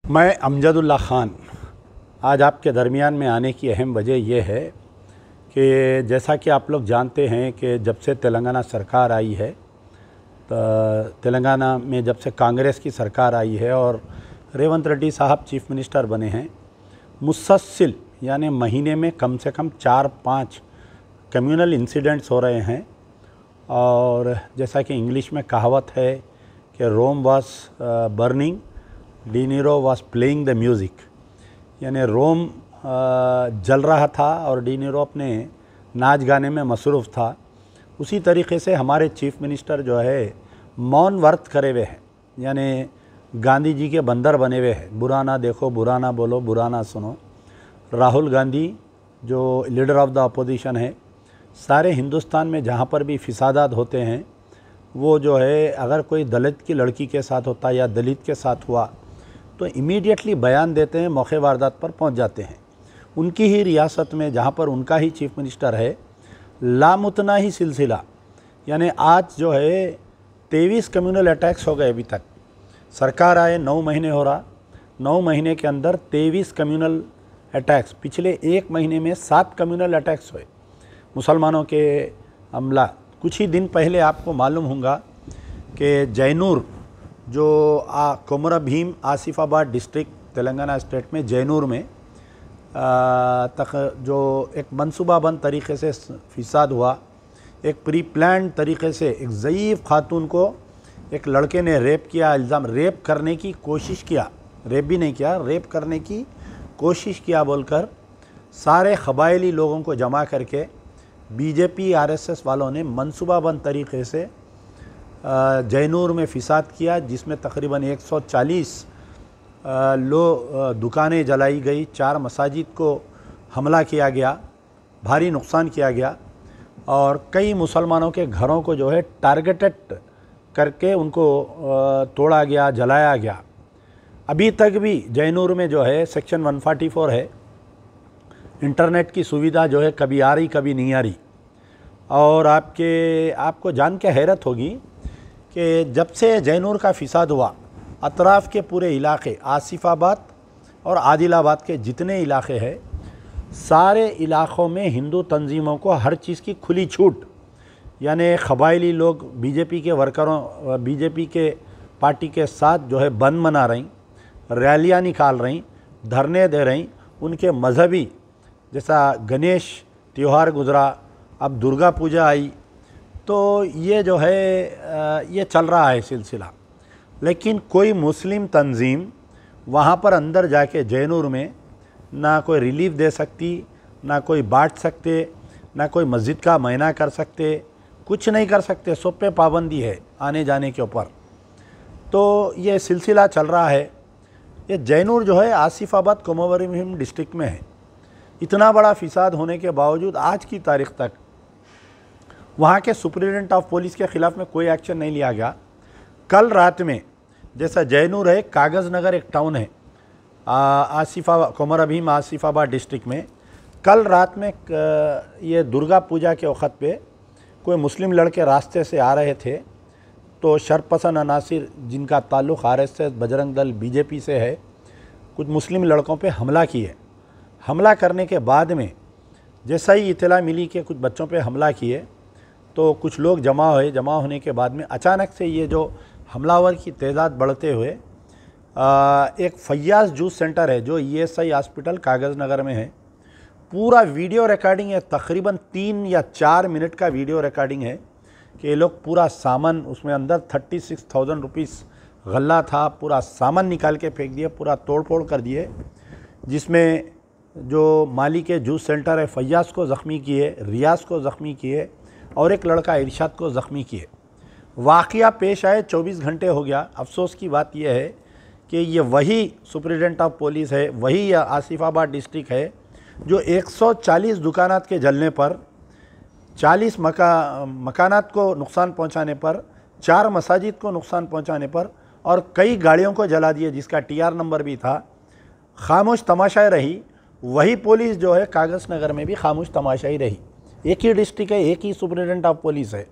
मैं अमजदुल्ला ख़ान आज आपके दरमियान में आने की अहम वजह यह है कि जैसा कि आप लोग जानते हैं कि जब से तेलंगाना सरकार आई है, तो तेलंगाना में जब से कांग्रेस की सरकार आई है और रेवंत रेड्डी साहब चीफ़ मिनिस्टर बने हैं, मुसलसल यानी महीने में कम से कम 4-5 कम्युनल इंसिडेंट्स हो रहे हैं। और जैसा कि इंग्लिश में कहावत है कि Rome was burning, the Nero was playing the music, यानी रोम जल रहा था और डी नीरो अपने नाच गाने में मसरूफ़ था। उसी तरीक़े से हमारे चीफ़ मिनिस्टर जो है मौन व्रत करे हुए हैं, यानी गांधी जी के बंदर बने हुए हैं, बुरा ना देखो, बुरा ना बोलो, बुरा ना सुनो। राहुल गांधी जो लीडर ऑफ द अपोजिशन है, सारे हिंदुस्तान में जहाँ पर भी फिसादात होते हैं, वो जो है अगर कोई दलित की लड़की के साथ होता या दलित के साथ हुआ तो इमीडिएटली बयान देते हैं, मौके वारदात पर पहुंच जाते हैं। उनकी ही रियासत में जहां पर उनका ही चीफ मिनिस्टर है, लामुतना ही सिलसिला, यानी आज जो है 23 कम्युनल अटैक्स हो गए। अभी तक सरकार आए 9 महीने हो रहा, 9 महीने के अंदर 23 कम्युनल अटैक्स, पिछले 1 महीने में 7 कम्युनल अटैक्स हुए मुसलमानों के हमला। कुछ ही दिन पहले आपको मालूम होगा कि जैनूर जो कोमरभीम आसिफाबाद डिस्ट्रिक्ट तेलंगाना स्टेट में जैनूर में तक जो एक मंसूबाबंद तरीक़े से फिसाद हुआ, एक प्री प्लान तरीक़े से एक ज़ईफ़ खातून को एक लड़के ने रेप किया, इल्ज़ाम रेप करने की कोशिश किया, रेप भी नहीं किया, रेप करने की कोशिश किया बोलकर सारे क़बायली लोगों को जमा करके बीजेपी आरएसएस वालों ने मंसूबाबंद तरीक़े से जैनूर में फिसाद किया, जिसमें तकरीबन 140 दुकानें जलाई गई, 4 मसाजिद को हमला किया गया, भारी नुकसान किया गया और कई मुसलमानों के घरों को जो है टारगेटेड करके उनको तोड़ा गया, जलाया गया। अभी तक भी जैनूर में जो है सेक्शन 144 है, इंटरनेट की सुविधा जो है कभी आ रही कभी नहीं आ रही। और आपको जान के हैरत होगी कि जब से जैनूर का फिसाद हुआ, अतराफ़ के पूरे इलाके, आसिफाबाद और आदिलाबाद के जितने इलाके हैं, सारे इलाक़ों में हिंदू तंजीमों को हर चीज़ की खुली छूट, यानी क़बायली लोग बीजेपी के वर्करों, बीजेपी के पार्टी के साथ जो है बंद मना रही, रैलियाँ निकाल रही, धरने दे रही। उनके मजहबी, जैसा गणेश त्यौहार गुज़रा, अब दुर्गा पूजा आई, तो ये जो है ये चल रहा है सिलसिला। लेकिन कोई मुस्लिम तंजीम वहाँ पर अंदर जाके जैनूर में ना कोई रिलीफ दे सकती, ना कोई बांट सकते, ना कोई मस्जिद का महीना कर सकते, कुछ नहीं कर सकते, सब पे पाबंदी है आने जाने के ऊपर। तो ये सिलसिला चल रहा है। ये जैनूर जो है आसिफाबाद कोमरभीम डिस्ट्रिक्ट में है। इतना बड़ा फिसाद होने के बावजूद आज की तारीख़ तक वहाँ के सुप्रिटेंडेंट ऑफ पुलिस के ख़िलाफ़ में कोई एक्शन नहीं लिया गया। कल रात में, जैसा जैनूर है, कागज़ नगर एक टाउन है कोमरभीम आसिफाबाद डिस्ट्रिक्ट में, कल रात में ये दुर्गा पूजा के वक़्त पे कोई मुस्लिम लड़के रास्ते से आ रहे थे, तो शरपसंद अनासिर जिनका ताल्लुक़ आरएसएस, बजरंग दल, बीजेपी से है, कुछ मुस्लिम लड़कों पे हमला किए। हमला करने के बाद में जैसा ही इत्तला मिली कि कुछ बच्चों पे हमला किए, तो कुछ लोग जमा हुए। जमा होने के बाद में अचानक से ये जो हमलावर की तादाद बढ़ते हुए एक फैयाज़ जूस सेंटर है जो ईएसआई हॉस्पिटल कागज़ नगर में है, पूरा वीडियो रिकॉर्डिंग है, तकरीबन 3 या 4 मिनट का वीडियो रिकॉर्डिंग है कि ये लोग पूरा सामान, उसमें अंदर 36,000 रुपीज़ गल्ला था, पूरा सामान निकाल के फेंक दिए, पूरा तोड़ फोड़ कर दिए। जिसमें जो मालिक के जूस सेंटर है फैयाज़ को ज़ख्मी किए, रियाज़ को ज़ख्मी किए और एक लड़का इरशाद को ज़ख्मी किए। वाक़या पेश आए 24 घंटे हो गया। अफसोस की बात यह है कि ये वही सुप्रिटेंडेंट ऑफ पुलिस है, वही आसिफाबाद डिस्ट्रिक्ट है जो 140 दुकानात के जलने पर, 40 मकानात को नुकसान पहुंचाने पर, 4 मसाजिद को नुकसान पहुंचाने पर और कई गाड़ियों को जला दिए जिसका टीआर नंबर भी था, खामोश तमाशाई रही। वही पुलिस जो है कागज़ नगर में भी खामोश तमाशाई रही। एक ही डिस्ट्रिक्ट है, एक ही सुप्रिटेंडेंट ऑफ पुलिस है।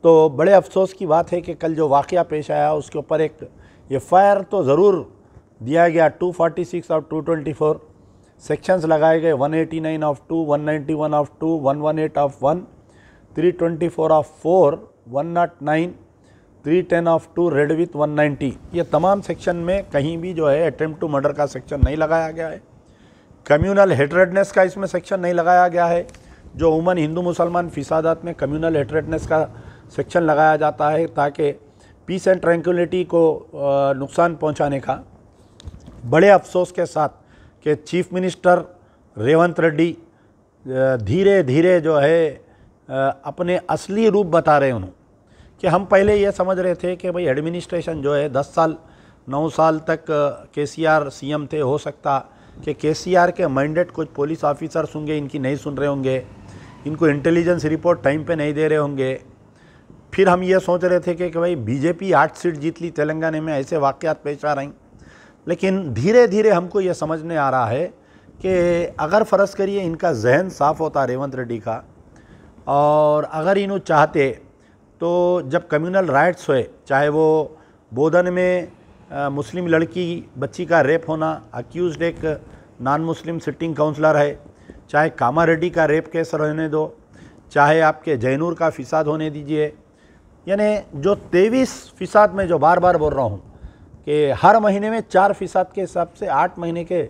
तो बड़े अफसोस की बात है कि कल जो वाक़या पेश आया उसके ऊपर एक एफ़आईआर तो ज़रूर दिया गया 246 ऑफ 224, सेक्शंस लगाए गए 189 of 2, 191 of 2, 118 of 1, 324 of 4, 109, 310 of 2 red with 190। ये तमाम सेक्शन में कहीं भी जो है अटेम्प्ट टू मर्डर का सेक्शन नहीं लगाया गया है। कम्यूनल हेट्रेडनेस का इसमें सेक्शन नहीं लगाया गया है। जो उमन हिंदू मुसलमान फिसादात में कम्यूनल हेट्रेडनेस का सेक्शन लगाया जाता है ताकि पीस एंड ट्रैंक्विलिटी को नुकसान पहुंचाने का। बड़े अफसोस के साथ कि चीफ मिनिस्टर रेवंत रेड्डी धीरे धीरे जो है अपने असली रूप बता रहे हैं उन्होंने कि हम पहले ये समझ रहे थे कि भाई एडमिनिस्ट्रेशन जो है 10 साल 9 साल तक केसीआर सीएम थे, हो सकता कि केसीआर के मैंडेट कुछ पुलिस ऑफिसर्स होंगे इनकी नहीं सुन रहे होंगे, इनको इंटेलिजेंस रिपोर्ट टाइम पे नहीं दे रहे होंगे। फिर हम ये सोच रहे थे कि भाई बीजेपी 8 सीट जीत ली तेलंगाना में, ऐसे वाक़यात पेश आ रही। लेकिन धीरे धीरे हमको ये समझने आ रहा है कि अगर फ़र्ज़ करिए इनका जहन साफ़ होता रेवंत रेड्डी का, और अगर इन्हों चाहते तो जब कम्यूनल राइट्स हुए, चाहे वो बोधन में मुस्लिम लड़की बच्ची का रेप होना, अक्यूज़ड एक नॉन मुस्लिम सिटिंग काउंसलर है, चाहे कामारेड्डी का रेप केस रहने दो, चाहे आपके जैनूर का फिसाद होने दीजिए, यानी जो 23% में जो बार बार बोल रहा हूँ कि हर महीने में 4% के हिसाब से 8 महीने के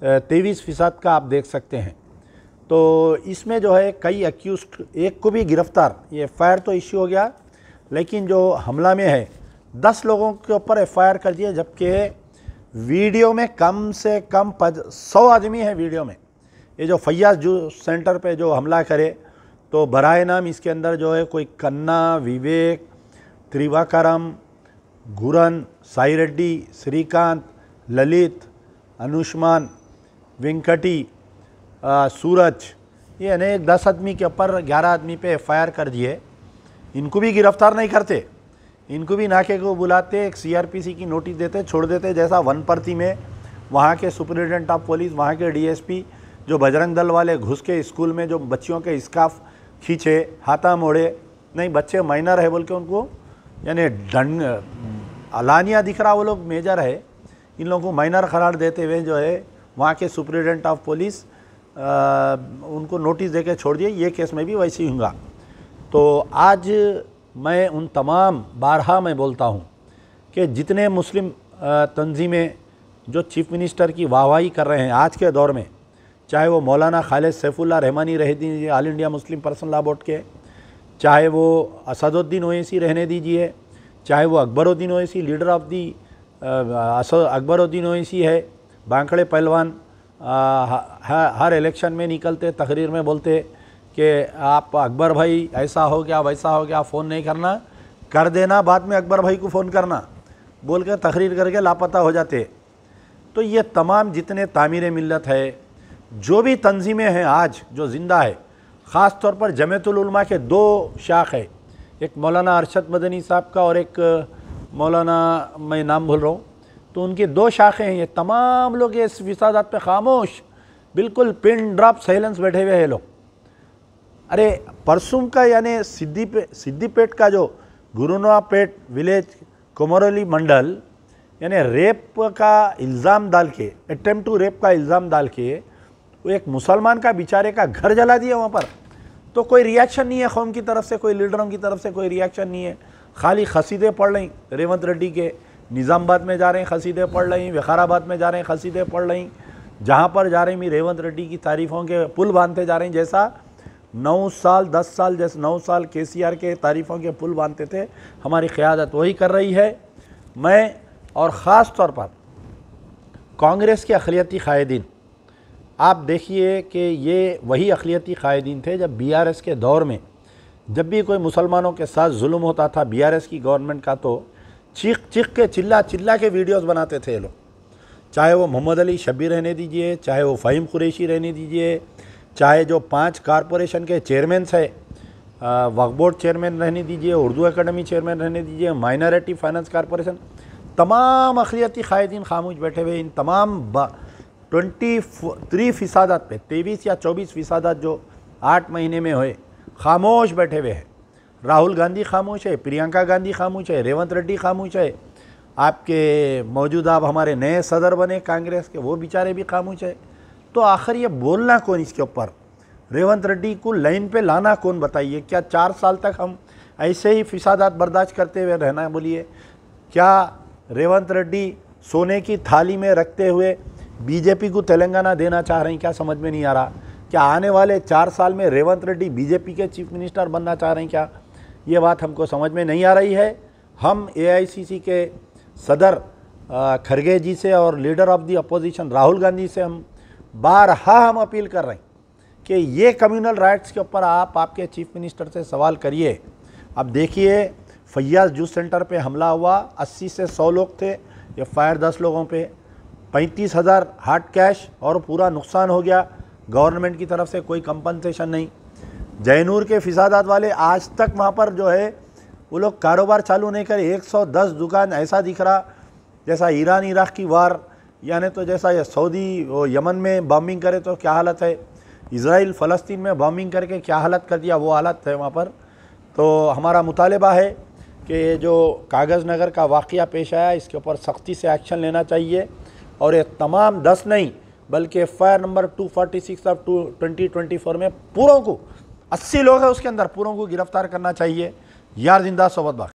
23% का आप देख सकते हैं। तो इसमें जो है कई अक्यूज़ड, एक को भी गिरफ्तार, ये एफआईआर तो इश्यू हो गया, लेकिन जो हमला में है 10 लोगों के ऊपर एफआईआर कर दिए, जबकि वीडियो में कम से कम 100 आदमी है वीडियो में। ये जो फैयाज जूस सेंटर पे जो हमला करे तो बराए नाम इसके अंदर जो है कोई कन्ना, विवेक, त्रिवाकरम, गुरन, साई रेड्डी, श्रीकांत, ललित, अनुष्मान, वेंकटी, सूरज, ये अनेक 10 आदमी के ऊपर 11 आदमी पे एफआईआर कर दिए। इनको भी गिरफ्तार नहीं करते, इनको भी नाके को बुलाते, एक सीआरपीसी की नोटिस देते, छोड़ देते, जैसा वनपर्ती में वहाँ के सुपरिटेंडेंट ऑफ पुलिस, वहाँ के डीएसपी जो बजरंग दल वाले घुस के स्कूल में जो बच्चियों के स्काफ खींचे, हाथा मोड़े, नहीं बच्चे माइनर है बोल के उनको, यानी दंड अलानिया दिख रहा, वो लोग मेजर है, इन लोगों को माइनर करार देते हुए जो है वहाँ के सुपरिटेंडेंट ऑफ पुलिस उनको नोटिस देके छोड़ दिए। ये केस में भी वैसे ही होगा। तो आज मैं उन तमाम बारहा मैं बोलता हूँ कि जितने मुस्लिम तंजीमें जो चीफ मिनिस्टर की वाहवाही कर रहे हैं आज के दौर में, चाहे वो मौलाना खालिद सैफुल्लाह रहमानी रह दीजिए all India Muslim personal law board के, चाहे वो असदुद्दीन ओवैसी रहने दीजिए, चाहे वो Akbaruddin Owaisi leader of the Akbaruddin Owaisi है, बांकड़े पहलवान हर इलेक्शन में निकलते तकरीर में बोलते कि आप अकबर भाई ऐसा हो गया वैसा हो गया, फ़ोन नहीं करना, कर देना बाद में अकबर भाई को फ़ोन करना बोल के तकरीर करके लापता हो जाते। तो ये तमाम जितने तामीर मिल्लत है, जो भी तंजीमें हैं आज जो ज़िंदा है, ख़ास तौर पर जमीयतुल उलमा के 2 शाख है, एक मौलाना अरशद मदनी साहब का और एक मौलाना, मैं नाम भूल रहा हूँ, तो उनकी 2 शाखें हैं। ये तमाम लोग इस फिसादात पे खामोश, बिल्कुल पिन ड्रॉप साइलेंस बैठे हुए हैं लोग। अरे परसों का यानी सिद्दीपेट का जो गुरुनापेट विलेज कोमरोली मंडल, यानी रेप का इल्ज़ाम डाल के, अटेम्प्ट टू रेप का इल्ज़ाम डाल के वो एक मुसलमान का बेचारे का घर जला दिया वहाँ पर, तो कोई रिएक्शन नहीं है कौम की तरफ से, कोई लीडरों की तरफ से कोई रिएक्शन नहीं है। खाली खसीदे पढ़ रही रेवंत रेड्डी के, निज़ामबाद में जा रहे हैं खसीदे पढ़ रही, विकाराबाद में जा रहे हैं खसीदे पढ़ रही, जहाँ पर जा रही रेवंत रेड्डी की तारीफ़ों के पुल बांधते जा रहे हैं, जैसा 9 साल 10 साल जैसे 9 साल केसीआर के तारीफ़ों के पुल बांधते थे। हमारी क़यादत वही कर रही है। मैं और ख़ास तौर पर कांग्रेस के अक़लियती कायदीन, आप देखिए कि ये वही अक़लियती कायदीन थे जब बीआरएस के दौर में जब भी कोई मुसलमानों के साथ जुल्म होता था बीआरएस की गवर्नमेंट का, तो चीख चीख के चिल्ला चिल्ला के वीडियोस बनाते थे लोग, चाहे वो मोहम्मद अली शब्बीर रहने दीजिए, चाहे वो फ़हीम कुरैशी रहने दीजिए, चाहे जो 5 कारपोरेशन के चेयरमैन है, वक्फ बोर्ड चेयरमैन रहने दीजिए, उर्दू एकेडमी चेयरमैन रहने दीजिए, माइनॉरिटी फाइनेंस कारपोरेशन, तमाम अक़लियती कायदीन खामोश बैठे हुए। इन तमाम 23% पे 23 या 24% जो 8 महीने में हुए खामोश बैठे हुए हैं। राहुल गांधी खामोश है, प्रियंका गांधी खामोश है, रेवंत रेड्डी खामोश है, आपके मौजूदा अब हमारे नए सदर बने कांग्रेस के, वो बेचारे भी खामोश है। तो आखिर ये बोलना कौन इसके ऊपर? रेवंत रेड्डी को लाइन पे लाना कौन, बताइए? क्या 4 साल तक हम ऐसे ही फिसादात बर्दाश्त करते हुए रहना है? बोलिए, क्या रेवंत रेड्डी सोने की थाली में रखते हुए बीजेपी को तेलंगाना देना चाह रहे हैं? क्या समझ में नहीं आ रहा? क्या आने वाले 4 साल में रेवंत रेड्डी बीजेपी के चीफ मिनिस्टर बनना चाह रहे हैं क्या? ये बात हमको समझ में नहीं आ रही है। हम एआईसीसी के सदर खरगे जी से और leader of the opposition Rahul Gandhi से हम बारहा अपील कर रहे हैं कि ये कम्युनल राइट्स के ऊपर आप आपके चीफ मिनिस्टर से सवाल करिए। अब देखिए, फैयाज जूस सेंटर पे हमला हुआ, 80 से 100 लोग थे, ये फायर 10 लोगों पे, 35,000 हार्ड कैश और पूरा नुकसान हो गया। गवर्नमेंट की तरफ से कोई कंपनसेशन नहीं। जयनूर के फिसादात वाले आज तक वहाँ पर जो है वो लोग कारोबार चालू नहीं करे। 110 दुकान ऐसा दिख रहा जैसा ईरान इराक की वार, यानी तो जैसा ये सऊदी वो यमन में बॉम्बिंग करे तो क्या हालत है, इज़राइल फ़लस्तीन में बॉम्बिंग करके क्या हालत कर दिया, वो हालत है वहाँ पर। तो हमारा मुतालबा है कि जो कागज़ नगर का वाक़या पेश आया, इसके ऊपर सख्ती से एक्शन लेना चाहिए और ये तमाम 10 नहीं बल्कि एफआईआर नंबर 246 ऑफ 2024 में पूरों को, 80 लोग हैं उसके अंदर, पूरों को गिरफ्तार करना चाहिए। यार जिंदा सोबत बाकी।